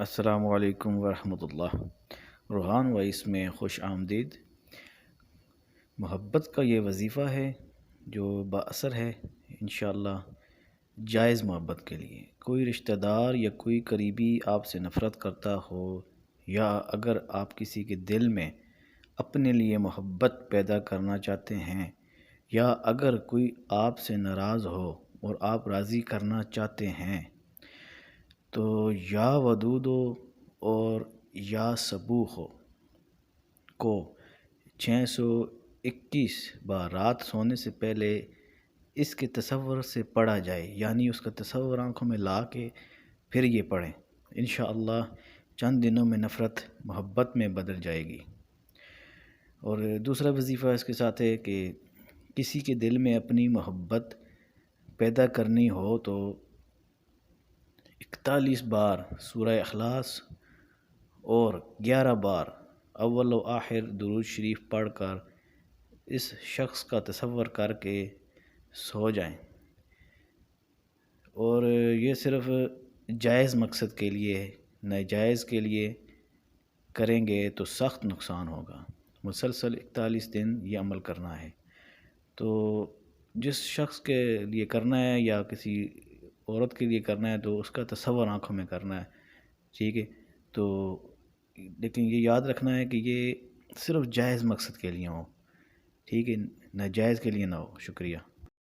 السلام علیکم ورحمۃ اللہ۔ روحان وائس میں خوش آمدید۔ محبت کا یہ وظیفہ ہے جو با اثر ہے انشاءاللہ جائز محبت کے لیے۔ کوئی رشتہ دار یا کوئی قریبی آپ سے نفرت کرتا ہو، یا اگر آپ کسی کے دل میں اپنے لیے محبت پیدا کرنا چاہتے ہیں، یا اگر کوئی آپ سے ناراض ہو اور آپ راضی کرنا چاہتے ہیں، تو یا ودودو اور یا صبوحو کو 621 بار رات سونے سے پہلے اس کے تصور سے پڑھا جائے، یعنی اس کا تصور آنکھوں میں لا کے پھر یہ پڑھیں۔ انشاءاللہ چند دنوں میں نفرت محبت میں بدل جائے گی۔ اور دوسرا وظیفہ اس کے ساتھ ہے کہ کسی کے دل میں اپنی محبت پیدا کرنی ہو تو 41 بار سورہ اخلاص اور 11 بار اول و آخر درود شریف پڑھ کر اس شخص کا تصور کر کے سو جائیں۔ اور یہ صرف جائز مقصد کے لیے ہے، ناجائز کے لیے کریں گے تو سخت نقصان ہوگا۔ مسلسل 41 دن یہ عمل کرنا ہے۔ تو جس شخص کے لیے کرنا ہے یا کسی عورت کے لیے کرنا ہے تو اس کا تصور آنکھوں میں کرنا ہے، ٹھیک ہے؟ تو لیکن یہ یاد رکھنا ہے کہ یہ صرف جائز مقصد کے لیے ہو، ٹھیک ہے، ناجائز کے لیے نہ ہو۔ شکریہ۔